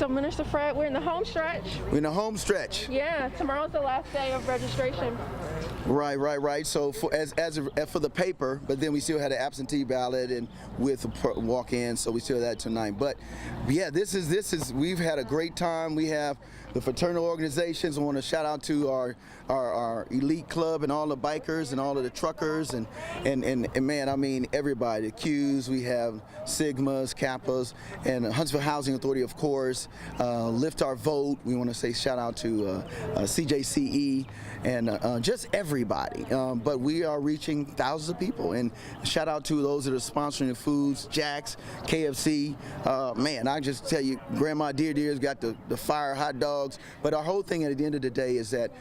So Minister Fred, we're in the home stretch. We're in the home stretch. Yeah, tomorrow's the last day of registration. Right. So for for the paper, but then we still had an absentee ballot and with walk-in, so we still had that tonight. But yeah, this is we've had a great time. We have the fraternal organizations. I want to shout out to our elite club and all the bikers and all of the truckers and man, I mean everybody. The Qs, we have Sigmas, Kappas, and Huntsville Housing Authority, of course. Lift Our Vote. We want to say shout out to CJCE and just everybody. But we are reaching thousands of people, and shout out to those that are sponsoring the foods, Jack's, KFC. Man, I just tell you, Grandma Dear's got the fire hot dogs. But our whole thing at the end of the day is that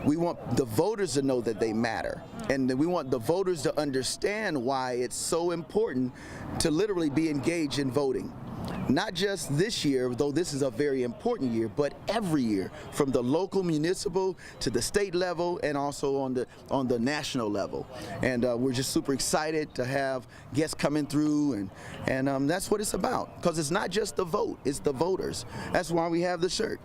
we want the voters to know that they matter, and we want the voters to understand why it's so important to literally be engaged in voting. Not just this year, though this is a very important year, but every year, from the local, municipal to the state level, and also on the national level. And we're just super excited to have guests coming through, and that's what it's about. Because it's not just the vote; it's the voters. That's why we have the shirt.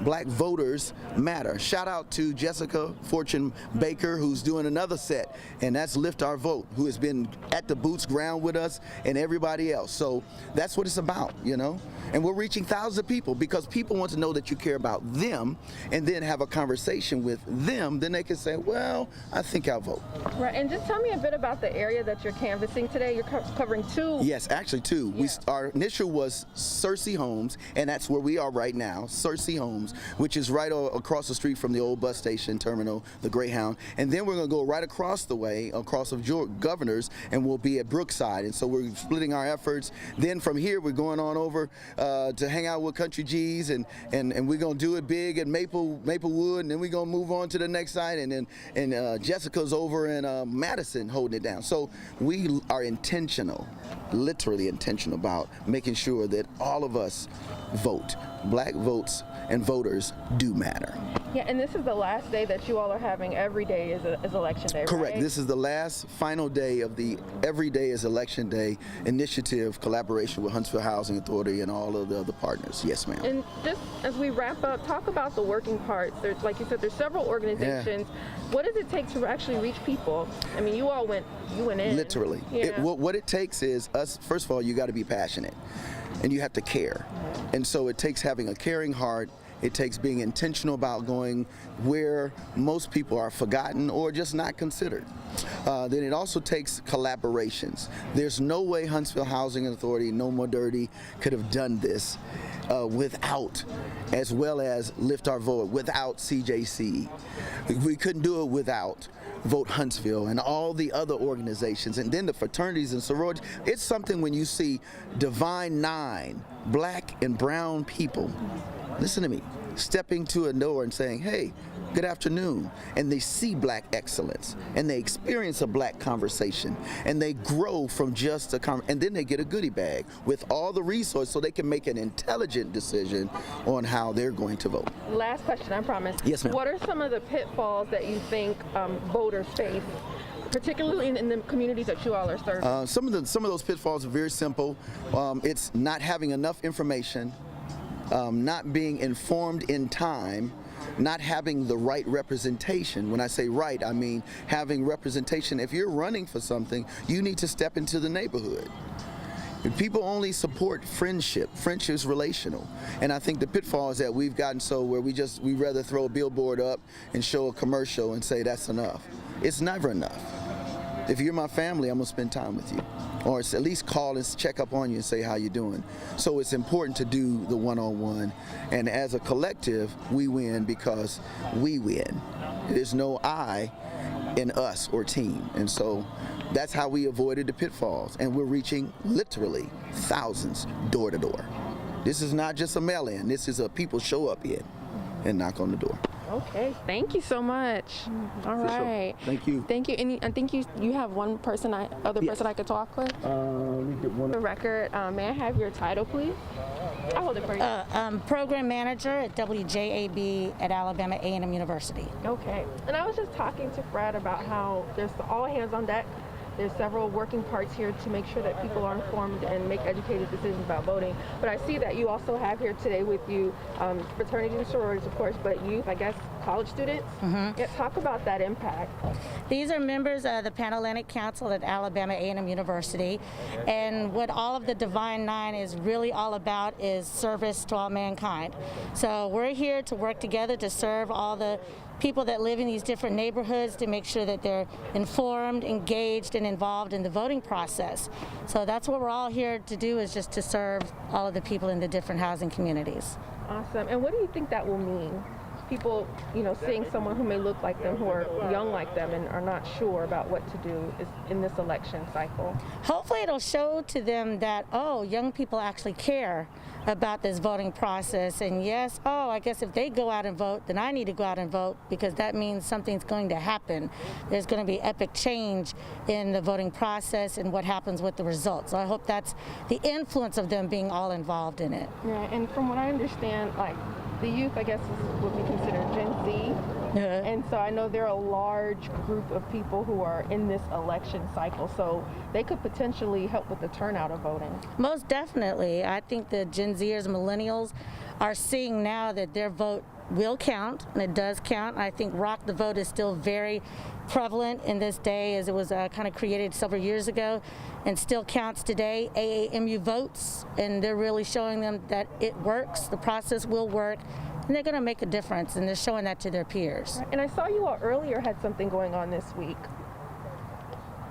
Black voters matter. Shout out to Jessica Fortune Baker, who's doing another set, and that's Lift Our Vote, who has been at the boots ground with us, and everybody else. So that's what it's about, you know. And we're reaching thousands of people because people want to know that you care about them, and then have a conversation with them. Then they can say, well, I think I'll vote. Right, and just tell me a bit about the area that you're canvassing today. You're covering two. Yes, actually two. Yeah. Our initial was Searcy Homes, and that's where we are right now, Searcy Homes, which is right across the street from the old bus station terminal, the Greyhound. And then we're going to go right across the way, across of Governors, and we'll be at Brookside. And so we're splitting our efforts. Then from here, we're going on over to hang out with Country G's, and we're going to do it big at Maplewood, and then we're going to move on to the next site. And then Jessica's over in Madison holding it down. So we are intentional, literally intentional about making sure that all of us vote. Black votes and voters do matter. Yeah, and this is the last day that you all are having. Every day is election day, correct. Right? This is the last final day of the Every Day is Election Day initiative, collaboration with Huntsville Housing Authority and all of the other partners. Yes, ma'am. And just as we wrap up, talk about the working parts. There's, like you said, there's several organizations. Yeah. What does it take to actually reach people? I mean, you went in. Literally. Yeah. What it takes is us, first of all, you got to be passionate, and you have to care. And so it takes having a caring heart. It takes being intentional about going where most people are forgotten or just not considered. Then it also takes collaborations. There's no way Huntsville Housing Authority, No More Dirty, could have done this without, as well as Lift Our Vote, without CJC. We couldn't do it without Vote Huntsville and all the other organizations, and then the fraternities and sororities. It's something when you see Divine Nine, black and brown people, listen to me, stepping to a door and saying, hey, good afternoon, and they see black excellence, and they experience a black conversation, and they grow from just and then they get a goodie bag with all the resources so they can make an intelligent decision on how they're going to vote. Last question, I promise. Yes, ma'am. What are some of the pitfalls that you think voters face, particularly in the communities that you all are serving? Some of those pitfalls are very simple. It's not having enough information, not being informed in time, not having the right representation. When I say right, I mean having representation. If you're running for something, you need to step into the neighborhood. People only support friendship. Friendship is relational. And I think the pitfall is that we've gotten so where we rather throw a billboard up and show a commercial and say that's enough. It's never enough. If you're my family, I'm gonna spend time with you. Or at least call and check up on you and say how you're doing. So it's important to do the one-on-one. And as a collective, we win because we win. There's no I in us or team. And so that's how we avoided the pitfalls. And we're reaching literally thousands door to door. This is not just a mail-in. This is a people show up in and knock on the door. Okay, thank you so much. All right. Sure. Thank you. Thank you. And I think you have one person, other person I could talk with. For the record, may I have your title, please? I'll hold it for you. Program manager at WJAB at Alabama A&M University. Okay. And I was just talking to Fred about how there's all hands on deck there's several working parts here to make sure that people are informed and make educated decisions about voting. But I see that you also have here today with you fraternities and sororities, of course, but youth, I guess, college students. Yeah, talk about that impact. These are members of the Pan-Atlantic Council at Alabama A&M University, and what all of the Divine Nine is really all about is service to all mankind. So we're here to work together to serve all the people that live in these different neighborhoods, to make sure that they're informed, engaged, and involved in the voting process. So that's what we're all here to do, is just to serve all of the people in the different housing communities. Awesome. And what do you think that will mean? People, seeing someone who may look like them, who are young like them, and are not sure about what to do in this election cycle. Hopefully it'll show to them that, oh, young people actually care about this voting process, and yes, oh, I guess if they go out and vote, then I need to go out and vote, because that means something's going to happen. There's going to be epic change in the voting process and what happens with the results. So I hope that's the influence of them being all involved in it. Yeah, and from what I understand, like, the youth, I guess, would be considered Gen Z. And so I know they're a large group of people who are in this election cycle, so they could potentially help with the turnout of voting. Most definitely. I think the Gen Zers, millennials, are seeing now that their vote will count, and it does count. I think rock the vote is still very prevalent in this day, as it was kind of created several years ago and still counts today. AAMU votes, and they're really showing them that it works, the process will work, and they're going to make a difference, and they're showing that to their peers. And I saw you all earlier had something going on this week.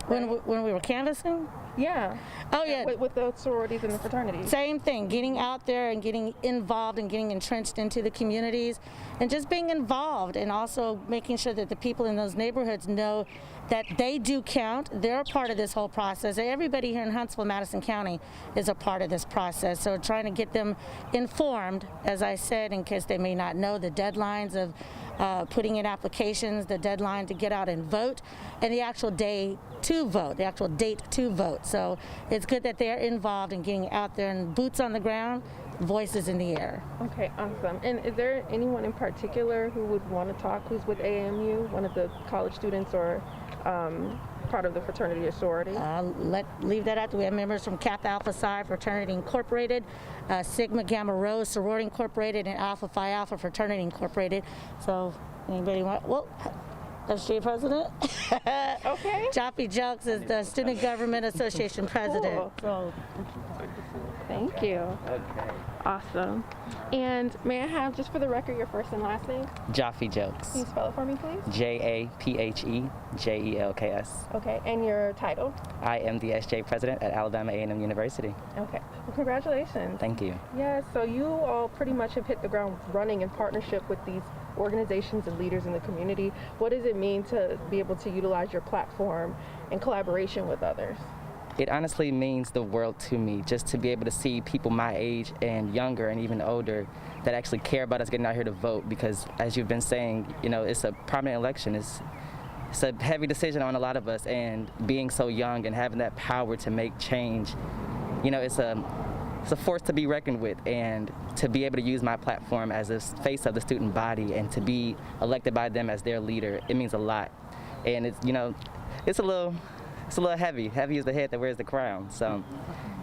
When we were canvassing? Yeah. Oh, yeah. With the sororities and the fraternities. Same thing, getting out there and getting involved and getting entrenched into the communities and just being involved, and also making sure that the people in those neighborhoods know that they do count. They're a part of this whole process. Everybody here in Huntsville, Madison County is a part of this process. So trying to get them informed, as I said, in case they may not know the deadlines of putting in applications, the deadline to get out and vote, and the actual day to vote, the actual date to vote. So it's good that they're involved in getting out there and boots on the ground, voices in the air. Okay, awesome. And is there anyone in particular who would want to talk, who's with AAMU, one of the college students or part of the fraternity or sorority? Leave that out. We have members from Kappa Alpha Psi Fraternity Incorporated, Sigma Gamma Rho Sorority Incorporated, and Alpha Phi Alpha Fraternity Incorporated. So anybody want? Well, SJ President. Okay. Joppy Jelks is the Student Government Association President. Cool. So, thank you. Okay. Awesome. And may I have, just for the record, your first and last name? Jaffe Jelks. Can you spell it for me, please? JAPHEJELKS. Okay. And your title? I am the SJ President at Alabama A&M University. Okay. Well, congratulations. Thank you. Yeah, so you all pretty much have hit the ground running in partnership with these organizations and leaders in the community. What does it mean to be able to utilize your platform in collaboration with others? It honestly means the world to me, just to be able to see people my age and younger and even older that actually care about us getting out here to vote, because as you've been saying, it's a prominent election. It's a heavy decision on a lot of us, and being so young and having that power to make change, it's a force to be reckoned with, and to be able to use my platform as a face of the student body and to be elected by them as their leader, it means a lot. And it's a little heavy. Heavy is the head that wears the crown. So,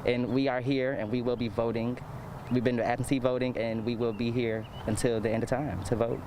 and we are here, and we will be voting. We've been to absentee voting, and we will be here until the end of time to vote.